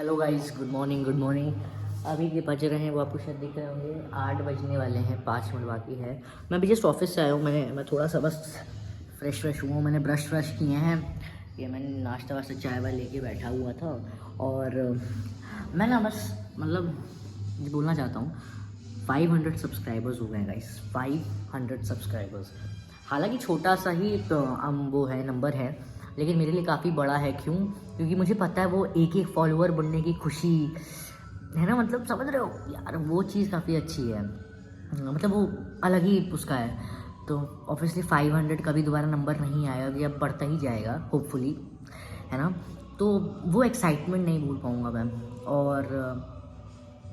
Hello guys, good morning good morning. अभी के बज रहे हैं, वो आपको शायद दिख रहे होंगे, 8 बजने वाले हैं, 5 मिनट बाकी है। मैं अभी जस्ट ऑफिस से आया हूँ। मैं थोड़ा सा बस फ्रेश हुआ हूँ। मैंने ब्रश किए हैं, ये मैंने नाश्ता वास्ता चाय वाय लेके बैठा हुआ था। और मैं ना बस मतलब ये बोलना चाहता हूँ, 500 सब्सक्राइबर्स हो गए गाइस, 500 सब्सक्राइबर्स। हालांकि छोटा सा ही तो वो है, नंबर है, लेकिन मेरे लिए काफ़ी बड़ा है। क्यों? क्योंकि मुझे पता है वो एक एक फॉलोअर बनने की खुशी है ना, मतलब समझ रहे हो यार, वो चीज़ काफ़ी अच्छी है, मतलब वो अलग ही उसका है। तो ऑब्वियसली 500 का भी दोबारा नंबर नहीं आएगा, कि अब बढ़ता ही जाएगा होपफुली, है ना। तो वो एक्साइटमेंट नहीं भूल पाऊँगा मैं। और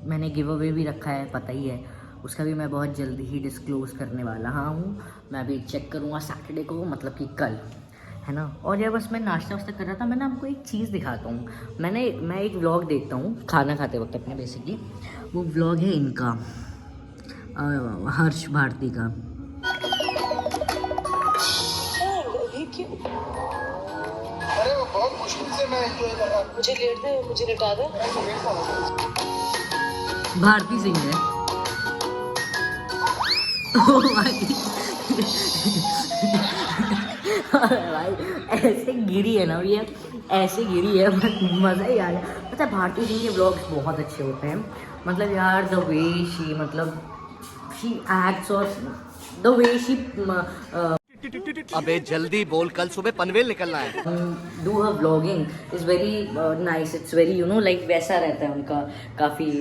मैंने गिव अवे भी रखा है, पता ही है, उसका भी मैं बहुत जल्दी ही डिस्क्लोज़ करने वाला हूँ। मैं अभी चेक करूँगा सैटरडे को, मतलब कि कल, है ना। और यार बस मैं नाश्ता वास्ता कर रहा था। मैं ना आपको एक चीज़ दिखाता हूँ। मैं एक व्लॉग देखता हूँ खाना खाते वक्त अपने, बेसिकली वो व्लॉग है इनका, हर्ष भारती का। अरे वो बहुत मुश्किल से मैं मुझे लेट दे, मुझे लेटा दे। भारती सिंह है। ओ भाई भाई ऐसे गिरी है ना ये, ऐसे गिरी है, मज़ा ही आ गया। पता है भारती सिंह के व्लॉग्स बहुत अच्छे होते हैं, मतलब यार द वे शी, मतलब शी एक्ट्स, और द वे शी अबे जल्दी बोल, कल सुबह पनवेल निकलना है। Do her vlogging is very nice. It's very like वैसा रहता है उनका, काफ़ी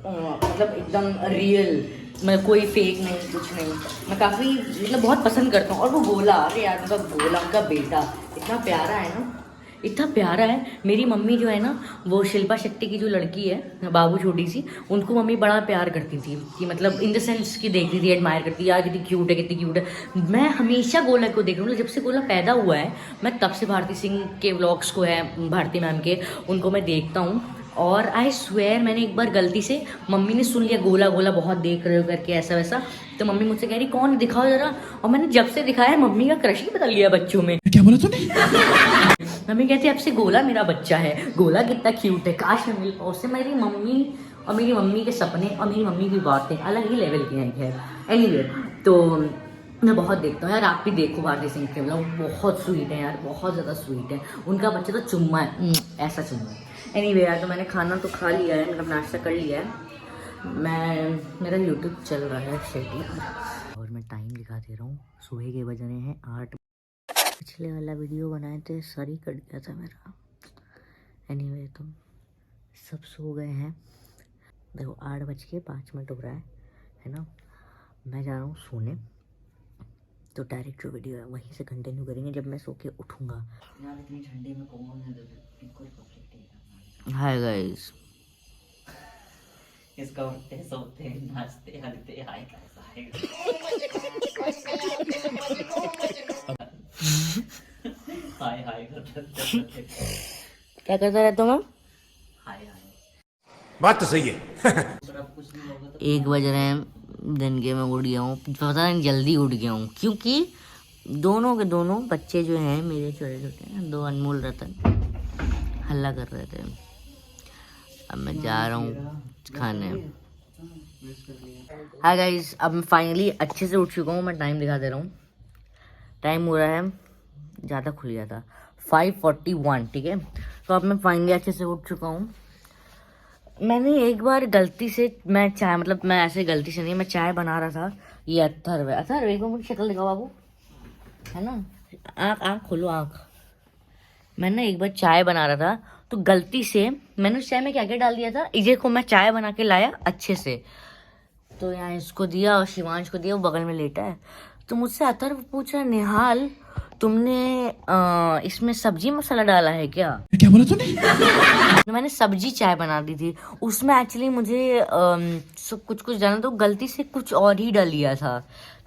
मतलब एकदम रियल, मैं कोई फेक नहीं, कुछ नहीं। मैं काफ़ी मतलब बहुत पसंद करता हूँ। और वो गोला, अरे यार उनका गोला, उनका बेटा इतना प्यारा है ना, इतना प्यारा है। मेरी मम्मी जो है ना, वो शिल्पा शेट्टी की जो लड़की है, बाबू छोटी सी, उनको मम्मी बड़ा प्यार करती थी, कि मतलब इन द सेंस कि देखती थी, एडमायर करती थी, यार कितनी क्यूट है, कितनी क्यूट है। मैं हमेशा गोला को देख रहा हूँ, जब से गोला पैदा हुआ है मैं तब से भारती सिंह के व्लॉग्स को है, भारती मैम के, उनको मैं देखता हूँ। और आई स्वेयर, मैंने एक बार गलती से, मम्मी ने सुन लिया गोला गोला बहुत देख रहे हो करके, ऐसा वैसा, तो मम्मी मुझसे कह रही कौन, दिखाओ जरा। और मैंने जब से दिखाया है, मम्मी का क्रश ही बदल गया बच्चों में। क्या बोला तूने? मम्मी कहती है अब से गोला मेरा बच्चा है, गोला कितना क्यूट है, काश मैं मिल पाऊँ उससे। मेरी मम्मी और मेरी मम्मी के सपने और मेरी मम्मी की बातें अलग ही लेवल की हैं। खैर एनीवे, तो मैं बहुत देखता हूँ यार, आप भी देखो भारती सिंह के व्लॉग, बहुत स्वीट है यार, बहुत ज़्यादा स्वीट है। उनका बच्चा तो चुम्मा है, ऐसा चुम्मा है। एनीवे यार, तो मैंने खाना तो खा लिया है, मतलब नाश्ता कर लिया है। मेरा यूट्यूब चल रहा है शेटी, और मैं टाइम दिखा दे रहा हूँ, सुबह के बज रहे हैं 8। पिछले वाला वीडियो बनाए थे, सर ही कट गया था मेरा। एनीवे, तो सब सो गए हैं, देखो 8:05 हो रहा है ना। मैं जा रहा हूँ सोने, तो डायरेक्ट जो वीडियो है वहीं से कंटिन्यू करेंगे जब मैं सो के उठूँगा। यार इतनी ठंडी में कौन है। हाय गाइस, इसका उठते सोते नाचते हंसते हाय कैसा है। हाय हाय क्या करता रहता हूँ मैं? हाय हाय। बात तो सही है। 1 बज रहे हैं दिन के, मैं उठ गया हूँ, पता नहीं जल्दी उठ गया हूँ, क्योंकि दोनों के दोनों बच्चे जो हैं मेरे, छोटे छोटे हैं, 2 अनमोल रतन, हल्ला कर रहे थे। अब मैं जा रहा हूँ खाने। हाय गाइस, अब मैं फाइनली अच्छे से उठ चुका हूँ। मैं टाइम दिखा दे रहा हूँ, टाइम हो रहा है, ज़्यादा खुल गया था, 5:41, ठीक है। तो अब मैं फाइनली अच्छे से उठ चुका हूँ। मैंने एक बार गलती से, मैं चाय, मतलब मैं ऐसे गलती से नहीं, मैं चाय बना रहा था, ये अथर्व है, अथर्व एक बार मुझे शक्ल दिखाओ बाबू, है ना, आँख आँख खोलो आँख। मैं ना एक बार चाय बना रहा था, तो गलती से मैंने उस चाय में क्या क्या डाल दिया था, इजे को मैं चाय बना के लाया अच्छे से, तो यहाँ इसको दिया और शिवांश को दिया, वो बगल में लेटा है। तो मुझसे अथर्व पूछ रहा, निहाल तुमने इसमें सब्जी मसाला डाला है क्या बोला तूने? तो मैंने सब्जी चाय बना दी थी, उसमें एक्चुअली मुझे सब कुछ कुछ डालना, तो गलती से कुछ और ही डाल लिया था।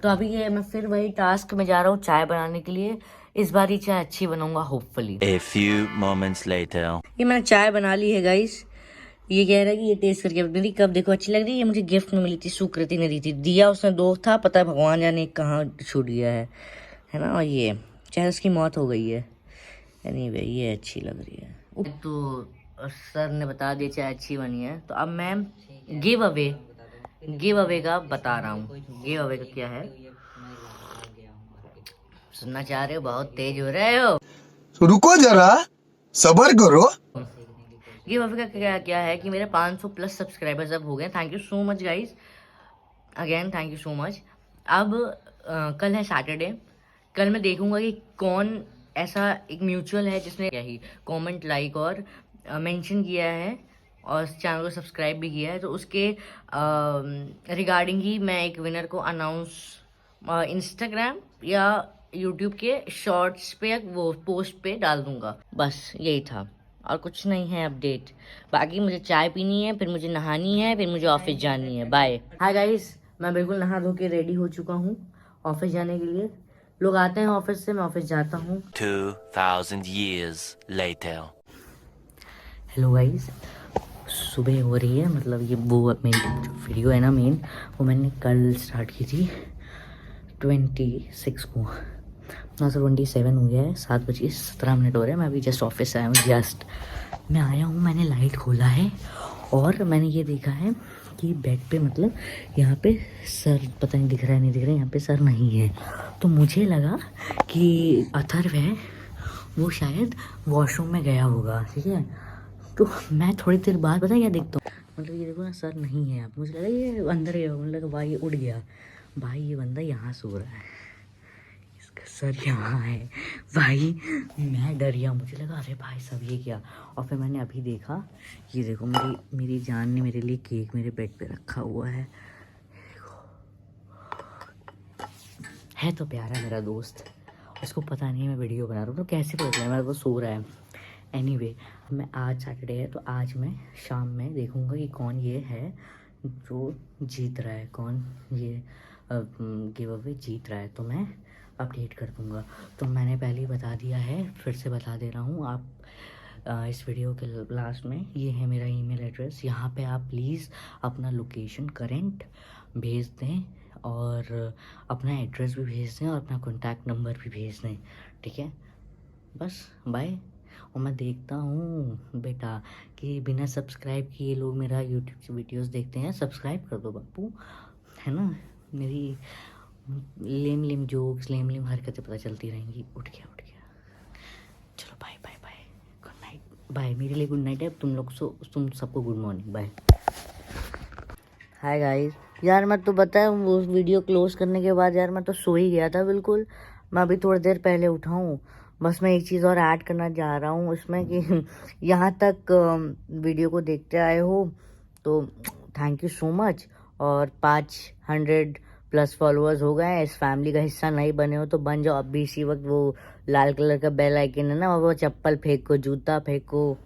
तो अभी ये मैं फिर वही टास्क में जा रहा हूँ चाय बनाने के लिए। इस बार ही चाय अच्छी बनाऊंगा hopefully. A few moments later. ये मैंने चाय बना ली है गाइस। ये कह रहा है कि ये टेस्ट करके मेरी कब देखो अच्छी लग रही है। ये मुझे गिफ्ट में मिली थी, सुकृति ने दी थी, दिया उसने 2 था, पता है भगवान जाने कहाँ छूट गया है ना। और ये चाहे उसकी मौत हो गई है, एनीवे ये अच्छी लग रही है। तो सर ने बता दिया चाय अच्छी बनी है, तो अब मैं गिव अवे का बता रहा हूँ। गिव अवे का क्या है, सुनना चाह रहे हो? बहुत तेज हो रहे हो। रुको जरा, सबर करो। गिव अवे का क्या है कि मेरे 500 प्लस सब्सक्राइबर्स अब हो गए। Thank you so much guys, again thank you so much. अब कल है सैटरडे, कल मैं देखूंगा कि कौन ऐसा एक म्यूचुअल है जिसने क्या ही कमेंट, लाइक और मेंशन किया है और चैनल को सब्सक्राइब भी किया है, तो उसके रिगार्डिंग ही मैं एक विनर को अनाउंस इंस्टाग्राम या यूट्यूब के शॉर्ट्स पे या वो पोस्ट पे डाल दूंगा। बस यही था और कुछ नहीं है अपडेट। बाकी मुझे चाय पीनी है, फिर मुझे नहानी है, फिर मुझे ऑफिस जानी है। बाय। हाय गाइस, मैं बिल्कुल नहा धो के रेडी हो चुका हूँ ऑफिस जाने के लिए। लोग आते हैं ऑफिस से, मैं ऑफिस जाता हूँ। 2000 years later. हेलो गाइस, सुबह हो रही है, मतलब ये वो मेरी जो वीडियो है ना मेन, वो मैंने कल स्टार्ट की थी 26 को। ना तो 27 हो गया है, 7:17 हो रहे हैं। मैं अभी जस्ट ऑफिस आया हूँ। मैं आया हूँ, मैंने लाइट खोला है और मैंने ये देखा है कि बेड पे, मतलब यहाँ पे सर पता नहीं दिख रहा है नहीं दिख रहा है, यहाँ पे सर नहीं है। तो मुझे लगा कि अथर्व है, वो शायद वॉशरूम में गया होगा, ठीक है। तो मैं थोड़ी देर बाद पता क्या देखता हूँ, मतलब ये देखो ना, सर नहीं है यहाँ पे। मुझे लगा ये अंदर गया, मुझे लगा भाई ये उड़ गया। भाई ये बंदा यहाँ सो रहा है, इसका सर यहाँ है। भाई मैं डर गया, मुझे लगा अरे भाई सब ये क्या। और फिर मैंने अभी देखा, ये देखो मेरी जान ने मेरे लिए केक मेरे बेड पे रखा हुआ है। है तो प्यारा मेरा दोस्त, उसको पता नहीं है मैं वीडियो बना रहा हूँ, तो कैसे पता चला मेरे को सो रहा है। एनीवे, मैं आज सैटरडे है तो आज मैं शाम में देखूंगा कि कौन ये है जो जीत रहा है, कौन ये गिव अवे जीत रहा है, तो मैं अपडेट कर दूंगा। तो मैंने पहले ही बता दिया है, फिर से बता दे रहा हूँ। आप इस वीडियो के लास्ट में ये है मेरा ईमेल एड्रेस, यहाँ पे आप प्लीज़ अपना लोकेशन करेंट भेज दें और अपना एड्रेस भी भेज दें और अपना कॉन्टैक्ट नंबर भी भेज दें, ठीक है। बस बाय। और मैं देखता हूँ बेटा कि बिना सब्सक्राइब किए लोग मेरा यूट्यूब से वीडियोस देखते हैं। सब्सक्राइब कर दो बापू, है ना। मेरी लेम जोक्स, लेम हरकतें पता चलती रहेंगी। उठ गया। चलो bye bye bye, good night. Bye, मेरे लिए गुड नाइट है, तुम सबको good morning. Bye. Hi guys, यार मैं तो बताया वो वीडियो क्लोज करने के बाद यार मैं तो सो ही गया था बिल्कुल। मैं अभी थोड़ी देर पहले उठा हूँ। बस मैं एक चीज़ और ऐड करना चाह रहा हूँ उसमें कि यहाँ तक वीडियो को देखते आए हो तो थैंक यू सो मच। और 500 प्लस फॉलोअर्स हो गए हैं। इस फैमिली का हिस्सा नहीं बने हो तो बन जाओ अब भी इसी वक्त। वो लाल कलर का बेल आइकन है ना, वो चप्पल फेंको, जूता फेंको,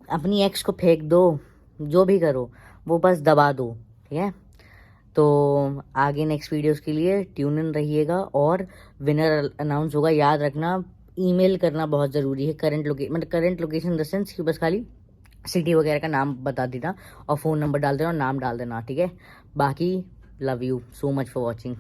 अपनी एक्स को फेंक दो, जो भी करो वो बस दबा दो, ठीक है। तो आगे नेक्स्ट वीडियोस के लिए ट्यून इन रहिएगा और विनर अनाउंस होगा। याद रखना, ईमेल करना बहुत ज़रूरी है। Current location in the sense कि बस खाली सिटी वगैरह का नाम बता देना और फ़ोन नंबर डाल देना और नाम डाल देना, ठीक है। बाकी love you so much for watching.